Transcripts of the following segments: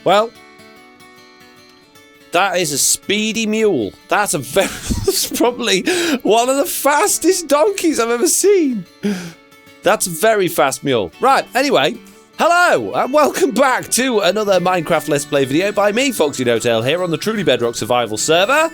Well, that is a speedy mule. That's probably one of the fastest donkeys I've ever seen. That's a very fast mule. Right, anyway, hello and welcome back to another Minecraft Let's Play video by me, FoxyNoTail, here on the truly Bedrock survival server.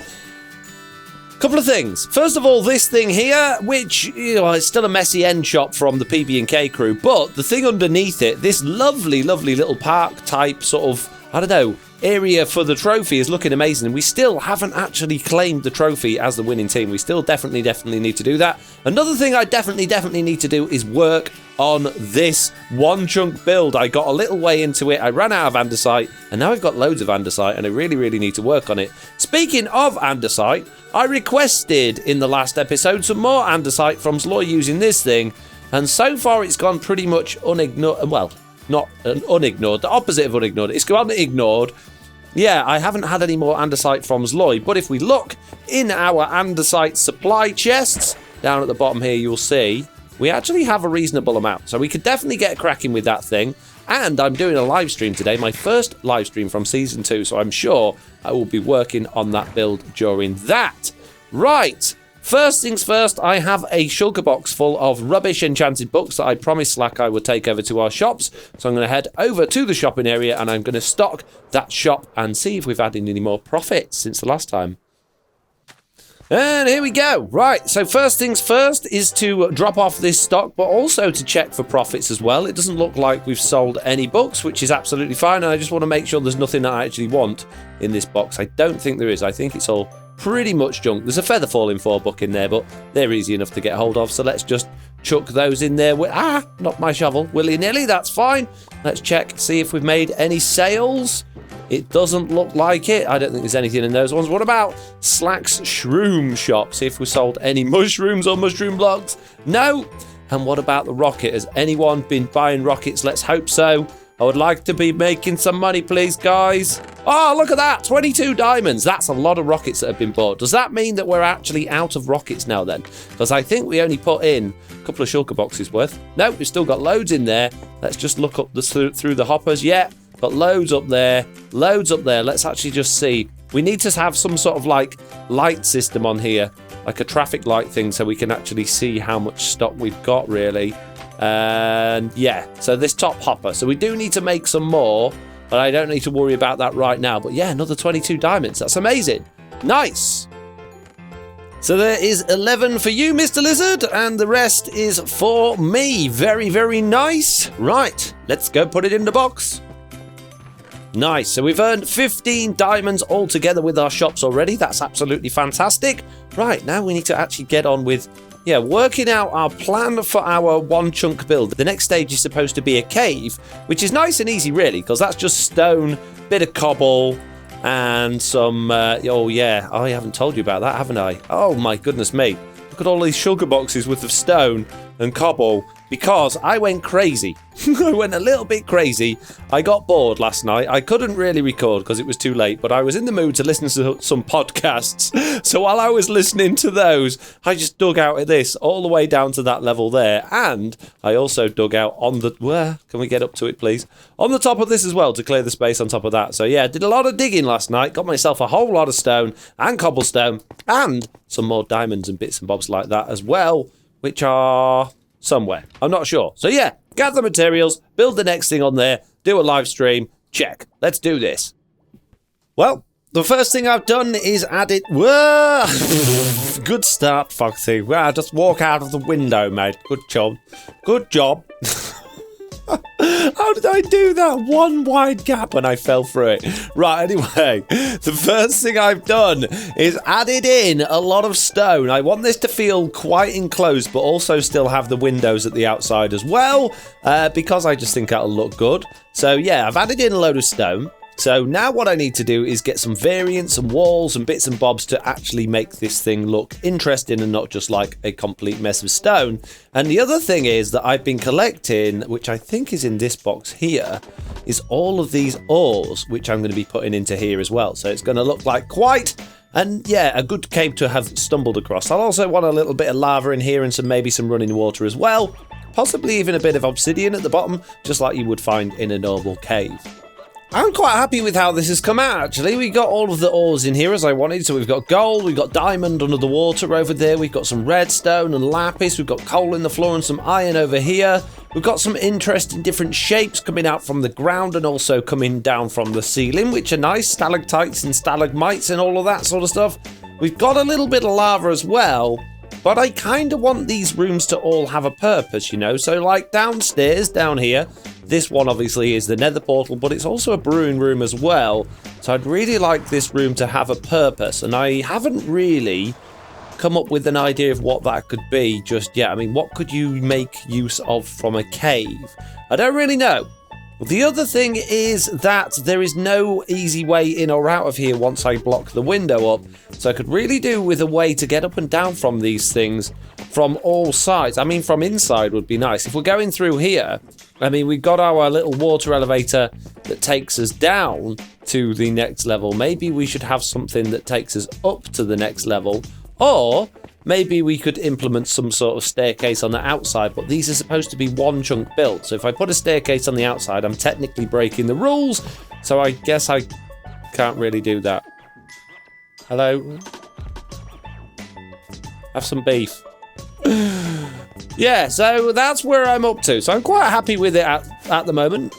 Couple of things. First of all, this thing here, which, you know, is still a messy end shop from the PB&K crew, but the thing underneath it, this lovely, lovely little park type sort of, I don't know, area for the trophy is looking amazing, and we still haven't actually claimed the trophy as the winning team. We still definitely need to do that. Another thing I definitely need to do is work on this one chunk build. I got a little way into it, I ran out of andesite, and now I've got loads of andesite, and I really need to work on it. Speaking of andesite, I requested in the last episode some more andesite from Zloy using this thing, and so far it's gone pretty much unignored. Well, not unignored, the opposite of unignored. It's gone ignored. Yeah, I haven't had any more andesite from Zloy, but if we look in our andesite supply chests, down at the bottom here, you'll see we actually have a reasonable amount. So we could definitely get cracking with that thing. And I'm doing a live stream today, my first live stream from Season 2, so I'm sure I will be working on that build during that. Right, first things first, I have a shulker box full of rubbish enchanted books that I promised Slack I would take over to our shops. So I'm going to head over to the shopping area and I'm going to stock that shop and see if we've had any more profits since the last time. And here we go. Right, so first things first is to drop off this stock, but also to check for profits as well. It doesn't look like we've sold any books, which is absolutely fine, and I just want to make sure there's nothing that I actually want in this box. I don't think there is. I think it's all pretty much junk. There's a feather falling 4 book in there, but they're easy enough to get hold of, so let's just chuck those in there. Not my shovel. Willy-nilly, that's fine. Let's check, see if we've made any sales. It doesn't look like it. I don't think there's anything in those ones. What about Slack's Shroom Shop? See if we sold any mushrooms or mushroom blocks. No. And what about the rocket? Has anyone been buying rockets? Let's hope so. I would like to be making some money, please, guys. Oh, look at that. 22 diamonds. That's a lot of rockets that have been bought. Does that mean that we're actually out of rockets now then? Because I think we only put in a couple of shulker boxes worth. No, we've still got loads in there. Let's just look up through the hoppers. Yeah. Got loads up there, loads up there. Let's actually just see. We need to have some sort of like light system on here, like a traffic light thing, so we can actually see how much stock we've got really. And yeah, so this top hopper. So we do need to make some more, but I don't need to worry about that right now. But yeah, another 22 diamonds. That's amazing. Nice. So there is 11 for you, Mr. Lizard, and the rest is for me. Very nice. Right, let's go put it in the box. Nice, so we've earned 15 diamonds altogether with our shops already. That's absolutely fantastic. Right, now we need to actually get on with, working out our plan for our one chunk build. The next stage is supposed to be a cave, which is nice and easy really, because that's just stone, bit of cobble, and some, oh yeah, I haven't told you about that, haven't I? Oh my goodness me. Look at all these shulker boxes worth of stone and cobble. Because I went crazy. I went a little bit crazy. I got bored last night. I couldn't really record because it was too late, but I was in the mood to listen to some podcasts. So while I was listening to those, I just dug out of this all the way down to that level there. And I also dug out on the... Where? Can we get up to it, please? On the top of this as well to clear the space on top of that. So yeah, did a lot of digging last night. Got myself a whole lot of stone and cobblestone and some more diamonds and bits and bobs like that as well, which are... somewhere. I'm not sure. So yeah, gather materials, build the next thing on there, do a live stream, check. Let's do this. Well, the first thing I've done is added... Whoa! Good start, Foxy. Well, just walk out of the window, mate. Good job. Good job. How did I do that? One wide gap when I fell through it. Right, anyway, the first thing I've done is added in a lot of stone. I want this to feel quite enclosed, but also still have the windows at the outside as well, because I just think that'll look good. So yeah, I've added in a load of stone. So now what I need to do is get some variants and walls and bits and bobs to actually make this thing look interesting and not just like a complete mess of stone. And the other thing is that I've been collecting, which I think is in this box here, is all of these ores, which I'm going to be putting into here as well. So it's going to look like quite... And yeah, a good cave to have stumbled across. I'll also want a little bit of lava in here and maybe some running water as well. Possibly even a bit of obsidian at the bottom, just like you would find in a normal cave. I'm quite happy with how this has come out, actually. We got all of the ores in here as I wanted. So we've got gold, we've got diamond under the water over there. We've got some redstone and lapis. We've got coal in the floor and some iron over here. We've got some interesting different shapes coming out from the ground and also coming down from the ceiling, which are nice. Stalactites and stalagmites and all of that sort of stuff. We've got a little bit of lava as well. But I kind of want these rooms to all have a purpose, you know. So like downstairs, down here, this one obviously is the Nether Portal, but it's also a brewing room as well. So I'd really like this room to have a purpose. And I haven't really come up with an idea of what that could be just yet. I mean, what could you make use of from a cave? I don't really know. The other thing is that there is no easy way in or out of here once I block the window up. So I could really do with a way to get up and down from these things from all sides. I mean, from inside would be nice. If we're going through here, I mean, we've got our little water elevator that takes us down to the next level. Maybe we should have something that takes us up to the next level. Or maybe we could implement some sort of staircase on the outside, but these are supposed to be one chunk built. So if I put a staircase on the outside, I'm technically breaking the rules. So I guess I can't really do that. Hello? Have some beef. Yeah, so that's where I'm up to. So I'm quite happy with it at the moment.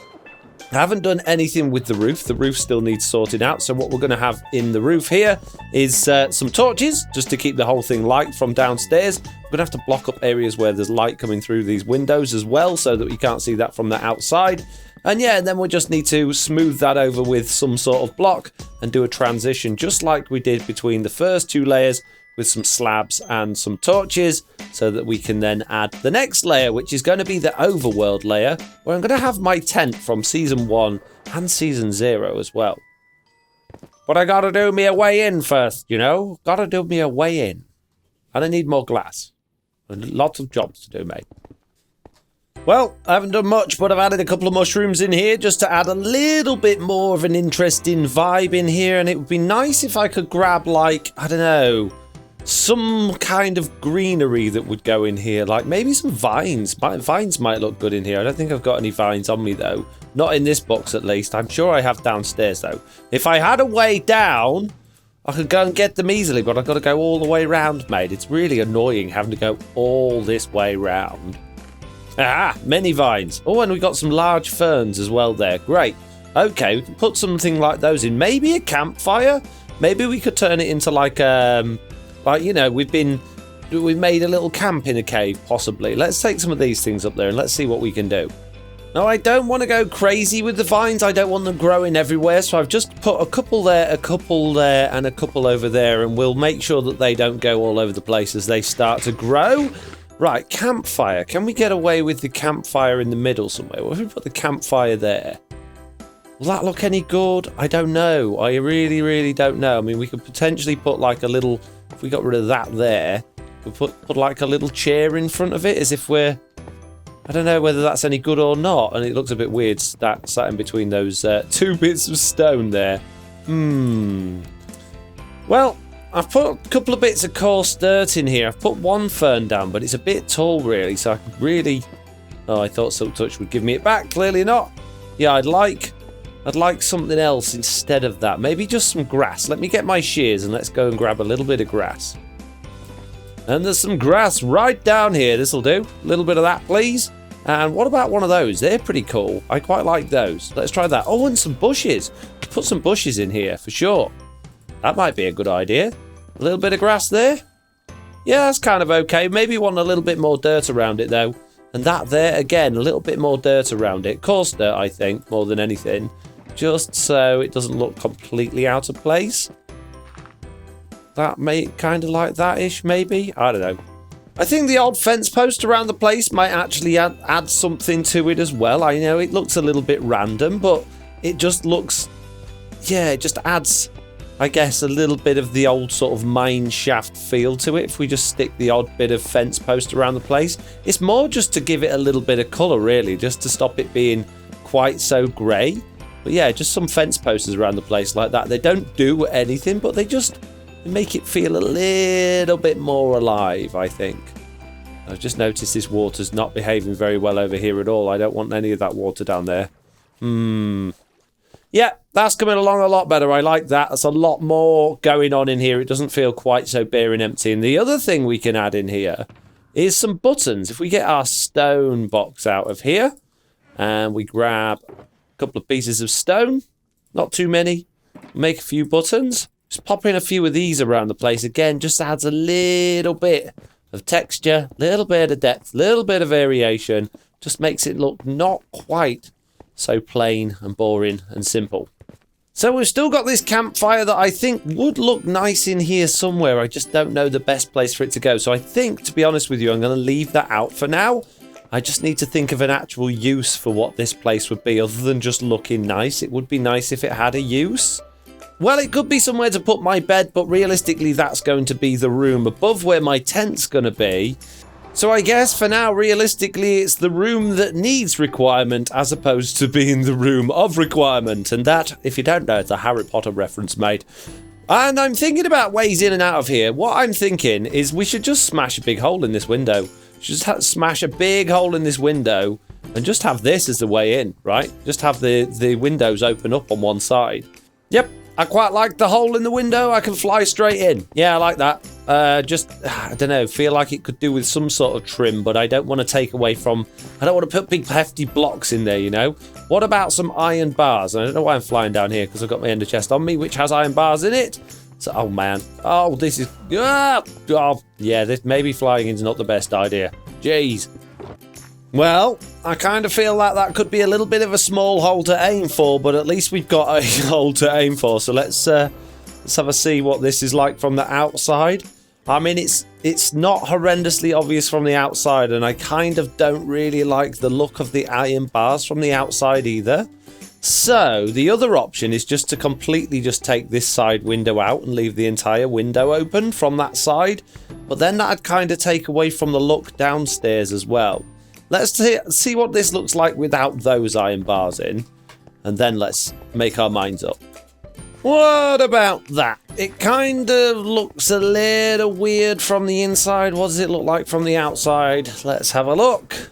I haven't done anything with the roof. The roof still needs sorting out. So what we're going to have in the roof here is some torches, just to keep the whole thing light from downstairs. We're going to have to block up areas where there's light coming through these windows as well, so that we can't see that from the outside. And yeah, and then we just need to smooth that over with some sort of block and do a transition, just like we did between the first two layers, with some slabs and some torches, so that we can then add the next layer, which is going to be the Overworld layer, where I'm going to have my tent from Season 1 and Season 0 as well. But I got to do me a way in first, you know? Got to do me a way in. And I need more glass. And lots of jobs to do, mate. Well, I haven't done much, but I've added a couple of mushrooms in here just to add a little bit more of an interesting vibe in here. And it would be nice if I could grab, like, I don't know, some kind of greenery that would go in here, like maybe some vines. Vines might look good in here. I don't think I've got any vines on me though, not in this box at least. I'm sure I have downstairs though. If I had a way down, I could go and get them easily, but I've got to go all the way around, mate. It's really annoying having to go all this way round. Ah, many vines. Oh, and we got some large ferns as well there. Great. Okay, we can put something like those in. Maybe a campfire. Maybe we could turn it into like you know, we've made a little camp in a cave, possibly. Let's take some of these things up there and let's see what we can do. Now, I don't want to go crazy with the vines. I don't want them growing everywhere. So I've just put a couple there, and a couple over there. And we'll make sure that they don't go all over the place as they start to grow. Right, campfire. Can we get away with the campfire in the middle somewhere? What if we put the campfire there? Will that look any good? I don't know. I really, really don't know. I mean, we could potentially put like a little... If we got rid of that there, we'll put like a little chair in front of it as if we're... I don't know whether that's any good or not. And it looks a bit weird sat in between those two bits of stone there. Well, I've put a couple of bits of coarse dirt in here. I've put one fern down, but it's a bit tall really. So I could really... Oh, I thought Silk Touch would give me it back. Clearly not. Yeah, I'd like something else instead of that. Maybe just some grass. Let me get my shears and let's go and grab a little bit of grass. And there's some grass right down here. This'll do. A little bit of that, please. And what about one of those? They're pretty cool. I quite like those. Let's try that. Oh, and some bushes. Put some bushes in here for sure. That might be a good idea. A little bit of grass there. Yeah, that's kind of okay. Maybe want a little bit more dirt around it though. And that there, again, a little bit more dirt around it. Coarse dirt, I think, more than anything. Just so it doesn't look completely out of place. That may kind of like that-ish, maybe? I don't know. I think the odd fence post around the place might actually add something to it as well. I know it looks a little bit random, but it just looks... Yeah, it just adds, I guess, a little bit of the old sort of mine shaft feel to it if we just stick the odd bit of fence post around the place. It's more just to give it a little bit of colour, really, just to stop it being quite so grey. But yeah, just some fence posters around the place like that. They don't do anything, but they make it feel a little bit more alive, I think. I've just noticed this water's not behaving very well over here at all. I don't want any of that water down there. Yeah, that's coming along a lot better. I like that. There's a lot more going on in here. It doesn't feel quite so bare and empty. And the other thing we can add in here is some buttons. If we get our stone box out of here and we grab a couple of pieces of stone, not too many, make a few buttons, just pop in a few of these around the place. Again, just adds a little bit of texture, a little bit of depth, a little bit of variation, just makes it look not quite so plain and boring and simple. So we've still got this campfire that I think would look nice in here somewhere. I just don't know the best place for it to go. So I think, to be honest with you, I'm going to leave that out for now. I just need to think of an actual use for what this place would be other than just looking nice. It would be nice if it had a use. Well, it could be somewhere to put my bed, but realistically that's going to be the room above where my tent's going to be. So I guess for now, realistically, it's the room that needs requirement as opposed to being the room of requirement. And that, if you don't know, it's a Harry Potter reference, mate. And I'm thinking about ways in and out of here. What I'm thinking is we should just smash a big hole in this window. Just smash a big hole in this window and just have this as the way in, right? Just have the windows open up on one side. Yep. I quite like the hole in the window. I can fly straight in. Yeah, I like that. I don't know, feel like it could do with some sort of trim, but I don't want to take away from... I don't want to put big hefty blocks in there, you know? What about some iron bars? I don't know why I'm flying down here, because I've got my ender chest on me, which has iron bars in it. So, oh, man. Oh, this is... Oh, yeah, this maybe flying is not the best idea. Jeez. Well, I kind of feel like that could be a little bit of a small hole to aim for, but at least we've got a hole to aim for. So let's have a see what this is like from the outside. I mean, it's not horrendously obvious from the outside, and I kind of don't really like the look of the iron bars from the outside either. So the other option is just to completely just take this side window out and leave the entire window open from that side. But then that'd kind of take away from the look downstairs as well. Let's see what this looks like without those iron bars in, and then let's make our minds up. What about that? It kind of looks a little weird from the inside. What does it look like from the outside? Let's have a look.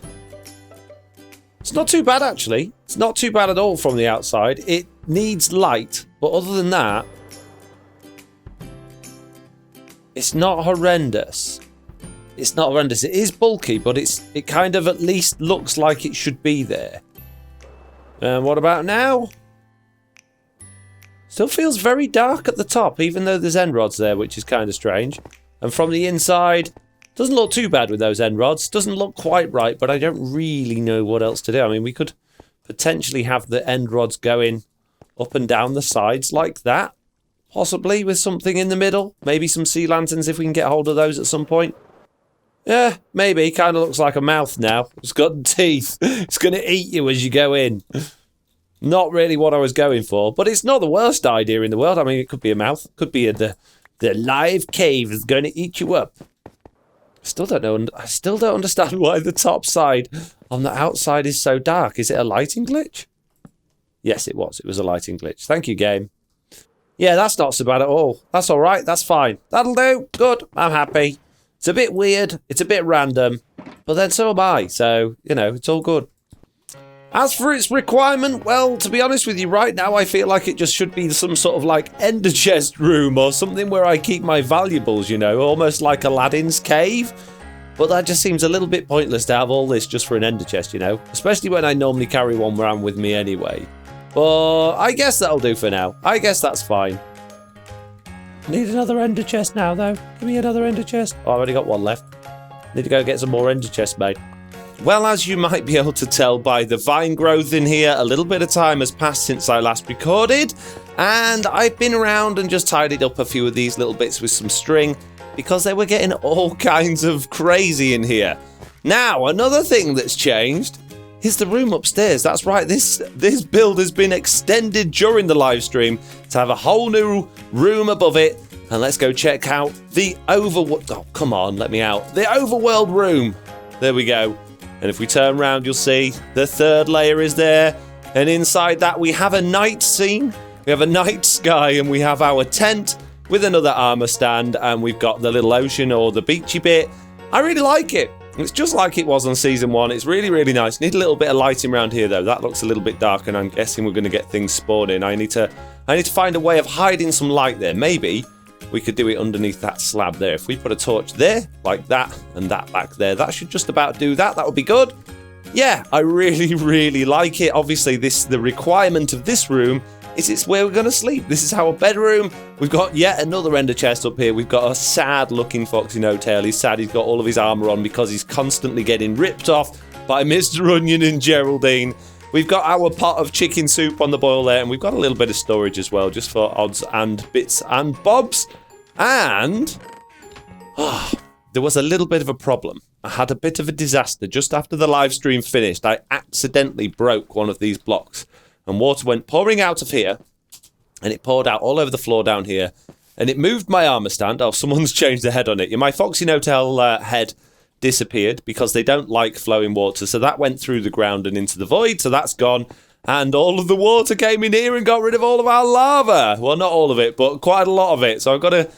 It's not too bad, actually. It's not too bad at all from the outside. It needs light, but other than that, it's not horrendous. It's not horrendous. It is bulky, but it kind of at least looks like it should be there. And what about now? Still feels very dark at the top, even though there's end rods there, which is kind of strange. And from the inside, doesn't look too bad with those end rods. Doesn't look quite right, but I don't really know what else to do. I mean, we could potentially have the end rods going up and down the sides like that. Possibly with something in the middle. Maybe some sea lanterns if we can get hold of those at some point. Yeah, maybe. Kind of looks like a mouth now. It's got teeth. It's going to eat you as you go in. Not really what I was going for, but it's not the worst idea in the world. I mean, it could be a mouth. Could be the live cave is going to eat you up. Still don't know. I still don't understand why the top side on the outside is so dark. Is it a lighting glitch? Yes, it was. It was a lighting glitch. Thank you, game. Yeah, that's not so bad at all. That's all right. That's fine. That'll do. Good. I'm happy. It's a bit weird, it's a bit random, but then so am I, so, you know, it's all good. As for its requirement, well, to be honest with you, right now I feel like it just should be some sort of like ender chest room or something where I keep my valuables, you know, almost like Aladdin's cave. But that just seems a little bit pointless to have all this just for an ender chest, you know, especially when I normally carry one around with me anyway. But I guess that'll do for now. I guess that's fine. Need another ender chest now, though. Give me another ender chest. Oh, I've only got one left. Need to go get some more ender chests made. Well, as you might be able to tell by the vine growth in here, a little bit of time has passed since I last recorded, and I've been around and just tidied up a few of these little bits with some string because they were getting all kinds of crazy in here. Now, another thing that's changed is the room upstairs. That's right, this build has been extended during the live stream to have a whole new room above it. And let's go check out the Overworld... Oh, come on, let me out. The Overworld room. There we go. And if we turn around, you'll see the third layer is there. And inside that, we have a night scene. We have a night sky, and we have our tent with another armor stand. And we've got the little ocean or the beachy bit. I really like it. It's just like it was on Season 1. It's really, really nice. Need a little bit of lighting around here, though. That looks a little bit dark, and I'm guessing we're going to get things spawning. I need to find a way of hiding some light there. Maybe we could do it underneath that slab there. If we put a torch there, like that, and that back there, that should just about do that. That would be good. Yeah, I really, really like it. Obviously, the requirement of this room is it's where we're going to sleep. This is our bedroom. We've got yet another ender chest up here. We've got a sad-looking FoxyNoTail. He's sad he's got all of his armor on because he's constantly getting ripped off by Mr. Onion and Geraldine. We've got our pot of chicken soup on the boil there, and we've got a little bit of storage as well, just for odds and bits and bobs. And there was a little bit of a problem. I had a bit of a disaster just after the live stream finished. I accidentally broke one of these blocks, and water went pouring out of here, and it poured out all over the floor down here, and it moved my armor stand. Oh, someone's changed the head on it. My FoxyNoTail head disappeared because they don't like flowing water, so that went through the ground and into the void, so that's gone. And all of the water came in here and got rid of all of our lava. Well, not all of it, but quite a lot of it. So I've got to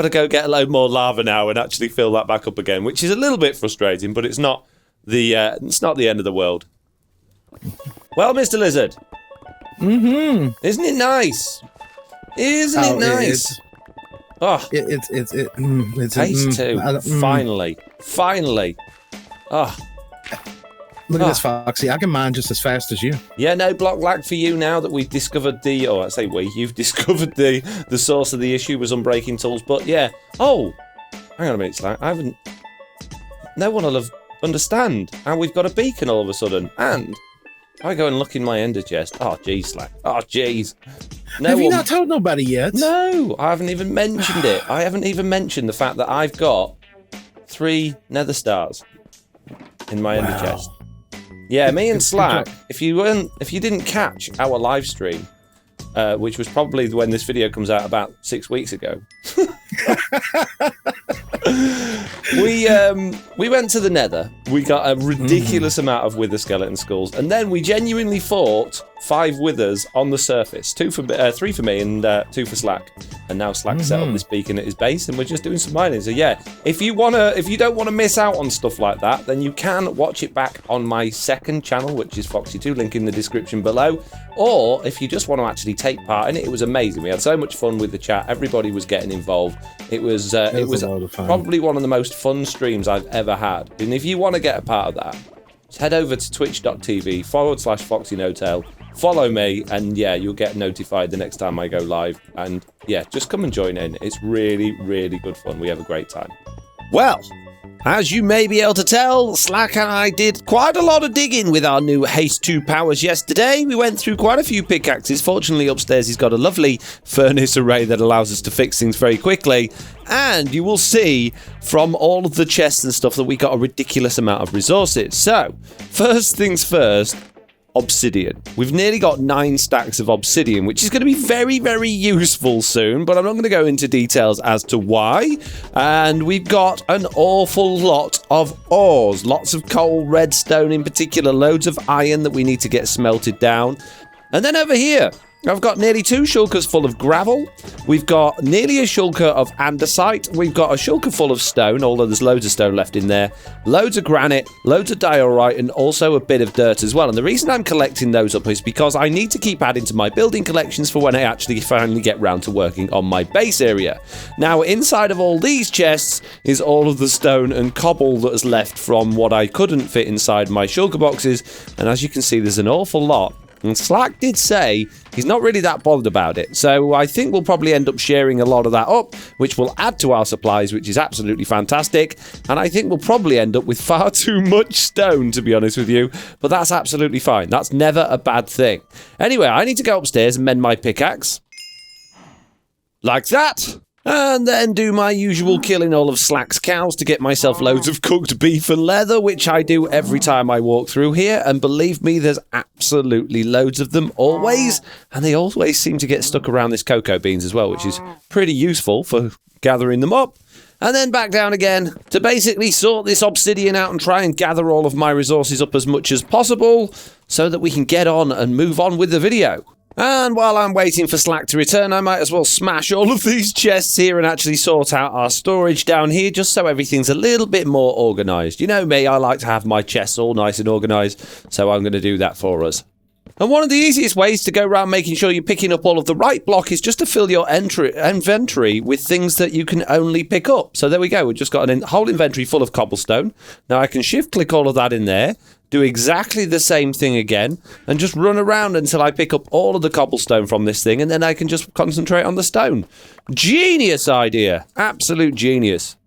go get a load more lava now and actually fill that back up again, which is a little bit frustrating, but it's not the end of the world. Well, Mr. Lizard. Mm-hmm. Isn't it nice? Isn't it nice? It's Phase 2. Finally. Oh. Look at this, Foxy. I can mine just as fast as you. Yeah, no block lag for you now that we've discovered you've discovered the source of the issue was unbreaking tools. But yeah. Oh, hang on a minute, Slack. No one will understand how we've got a beacon all of a sudden. And if I go and look in my ender chest. Oh, geez, Slack. Oh, geez. Have you not told nobody yet? No, I haven't even mentioned it. I haven't even mentioned the fact that I've got 3 nether stars in my ender chest. Yeah, me and Slack, if you didn't catch our live stream, which was probably when this video comes out about 6 weeks ago, we went to the Nether. We got a ridiculous amount of wither skeleton skulls, and then we genuinely fought 5 withers on the surface. 3 for me and 2 for Slack. And now Slack set up this beacon at his base, and we're just doing some mining. So yeah, if you don't want to miss out on stuff like that, then you can watch it back on my second channel, which is Foxy2, link in the description below. Or if you just want to actually take part in it, it was amazing. We had so much fun with the chat. Everybody was getting involved. It was probably one of the most fun streams I've ever had. And if you want to get a part of that, just head over to twitch.tv/FoxyNoTail. Follow me, and yeah, you'll get notified the next time I go live. And yeah, just come and join in. It's really, really good fun. We have a great time. Well, as you may be able to tell, Slack and I did quite a lot of digging with our new Haste 2 powers yesterday. We went through quite a few pickaxes. Fortunately, upstairs he's got a lovely furnace array that allows us to fix things very quickly. And you will see from all of the chests and stuff that we got a ridiculous amount of resources. So, first things first, Obsidian. We've nearly got 9 stacks of obsidian, which is going to be very, very useful soon, but I'm not going to go into details as to why. And we've got an awful lot of ores, lots of coal, redstone in particular, loads of iron that we need to get smelted down. And then over here, I've got nearly 2 shulkers full of gravel. We've got nearly a shulker of andesite. We've got a shulker full of stone, although there's loads of stone left in there. Loads of granite, loads of diorite, and also a bit of dirt as well. And the reason I'm collecting those up is because I need to keep adding to my building collections for when I actually finally get round to working on my base area. Now, inside of all these chests is all of the stone and cobble that is left from what I couldn't fit inside my shulker boxes. And as you can see, there's an awful lot. And Slack did say he's not really that bothered about it. So I think we'll probably end up sharing a lot of that up, which will add to our supplies, which is absolutely fantastic. And I think we'll probably end up with far too much stone, to be honest with you. But that's absolutely fine. That's never a bad thing. Anyway, I need to go upstairs and mend my pickaxe. Like that. And then do my usual killing all of Slack's cows to get myself loads of cooked beef and leather, which I do every time I walk through here. And believe me, there's absolutely loads of them always. And they always seem to get stuck around this cocoa beans as well, which is pretty useful for gathering them up. And then back down again to basically sort this obsidian out and try and gather all of my resources up as much as possible so that we can get on and move on with the video. And while I'm waiting for Slack to return, I might as well smash all of these chests here and actually sort out our storage down here, just so everything's a little bit more organised. You know me, I like to have my chests all nice and organised, so I'm going to do that for us. And one of the easiest ways to go around making sure you're picking up all of the right block is just to fill your inventory with things that you can only pick up. So there we go, we've just got a whole inventory full of cobblestone. Now I can shift-click all of that in there, do exactly the same thing again, and just run around until I pick up all of the cobblestone from this thing, and then I can just concentrate on the stone. Genius idea. Absolute genius.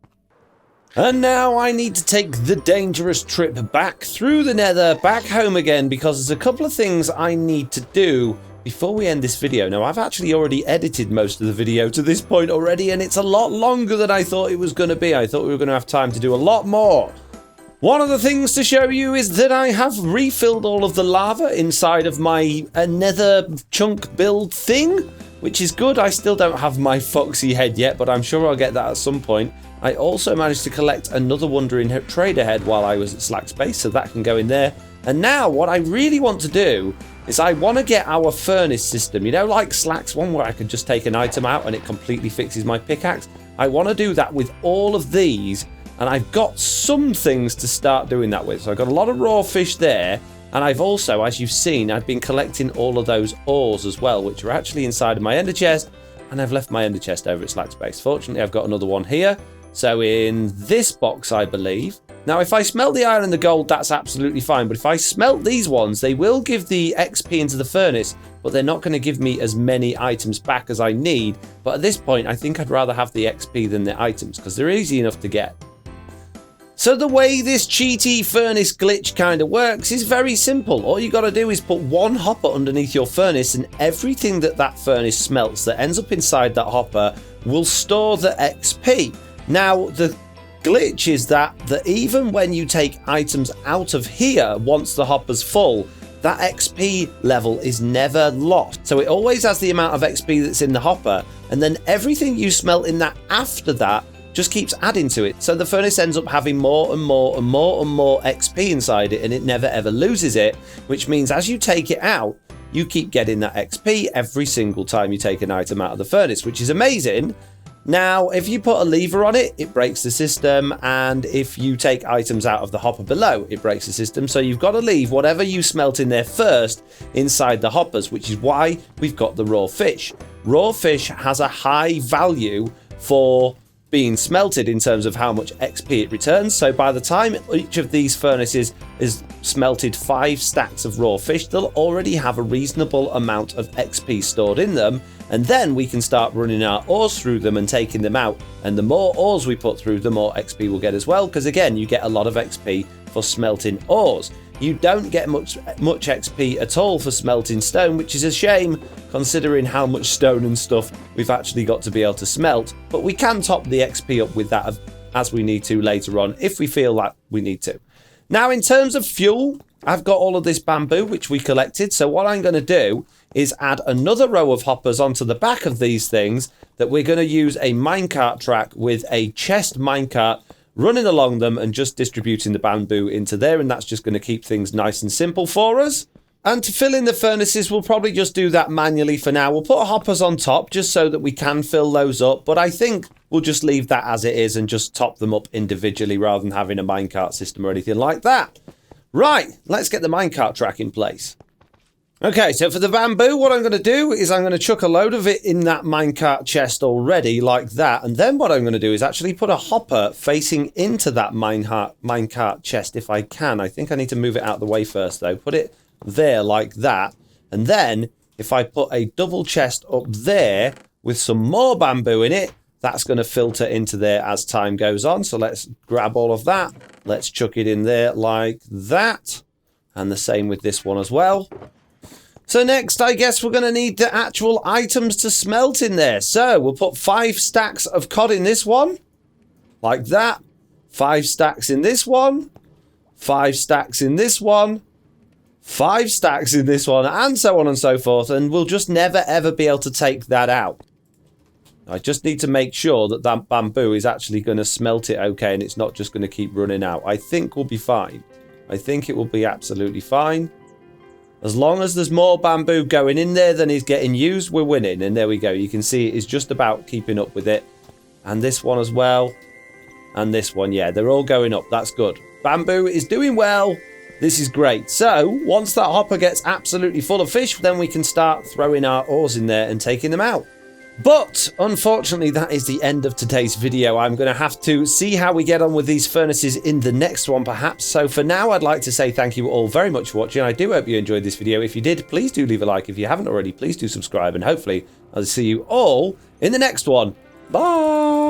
And now I need to take the dangerous trip back through the nether, back home again, because there's a couple of things I need to do before we end this video. Now, I've actually already edited most of the video to this point already, and it's a lot longer than I thought it was going to be. I thought we were going to have time to do a lot more. One of the things to show you is that I have refilled all of the lava inside of my nether chunk build thing, which is good. I still don't have my foxy head yet, but I'm sure I'll get that at some point. I also managed to collect another Wandering Trader head while I was at Slack's base, so that can go in there. And now what I really want to do is I want to get our furnace system, you know, like Slack's one where I can just take an item out and it completely fixes my pickaxe. I want to do that with all of these, and I've got some things to start doing that with. So I've got a lot of raw fish there, and I've also, as you've seen, I've been collecting all of those ores as well, which are actually inside of my ender chest, and I've left my ender chest over at Slack's base. Fortunately, I've got another one here. So in this box, I believe. Now, if I smelt the iron and the gold, that's absolutely fine. But if I smelt these ones, they will give the XP into the furnace, but they're not going to give me as many items back as I need. But at this point, I think I'd rather have the XP than the items, because they're easy enough to get. So the way this cheaty furnace glitch kind of works is very simple. All you got to do is put one hopper underneath your furnace, and everything that furnace smelts that ends up inside that hopper will store the XP. Now, the glitch is that even when you take items out of here, once the hopper's full, that XP level is never lost. So it always has the amount of XP that's in the hopper, and then everything you smelt in that after that just keeps adding to it. So the furnace ends up having more and more and more and more XP inside it, and it never ever loses it, which means as you take it out, you keep getting that XP every single time you take an item out of the furnace, which is amazing. Now, if you put a lever on it, it breaks the system, and if you take items out of the hopper below, it breaks the system. So you've got to leave whatever you smelt in there first inside the hoppers, which is why we've got the raw fish. Raw fish has a high value for being smelted in terms of how much XP it returns. So by the time each of these furnaces is smelted 5 stacks of raw fish, they'll already have a reasonable amount of XP stored in them, and then we can start running our ores through them and taking them out. And the more ores we put through, the more XP we'll get as well, because again, you get a lot of XP for smelting ores. You don't get much XP at all for smelting stone, which is a shame considering how much stone and stuff we've actually got to be able to smelt. But we can top the XP up with that as we need to later on, if we feel that we need to. Now, in terms of fuel, I've got all of this bamboo, which we collected. So what I'm going to do is add another row of hoppers onto the back of these things that we're going to use a minecart track with a chest minecart running along them and just distributing the bamboo into there, and that's just going to keep things nice and simple for us. And to fill in the furnaces, we'll probably just do that manually for now. We'll put hoppers on top just so that we can fill those up, but I think we'll just leave that as it is and just top them up individually rather than having a minecart system or anything like that. Right, let's get the minecart track in place. Okay, so for the bamboo, what I'm going to do is I'm going to chuck a load of it in that minecart chest already, like that. And then what I'm going to do is actually put a hopper facing into that minecart chest if I can. I think I need to move it out of the way first, though. Put it there like that. And then if I put a double chest up there with some more bamboo in it, that's going to filter into there as time goes on. So let's grab all of that. Let's chuck it in there like that. And the same with this one as well. So next, I guess we're going to need the actual items to smelt in there. So we'll put 5 stacks of cod in this one, like that. 5 stacks in this one, 5 stacks in this one, 5 stacks in this one, and so on and so forth. And we'll just never, ever be able to take that out. I just need to make sure that that bamboo is actually going to smelt it okay, and it's not just going to keep running out. I think we'll be fine. I think it will be absolutely fine. As long as there's more bamboo going in there than is getting used, we're winning. And there we go. You can see it is just about keeping up with it. And this one as well. And this one, yeah, they're all going up. That's good. Bamboo is doing well. This is great. So once that hopper gets absolutely full of fish, then we can start throwing our ores in there and taking them out. But unfortunately, that is the end of today's video. I'm going to have to see how we get on with these furnaces in the next one, perhaps. So for now, I'd like to say thank you all very much for watching. I do hope you enjoyed this video. If you did, please do leave a like. If you haven't already, please do subscribe. And hopefully, I'll see you all in the next one. Bye!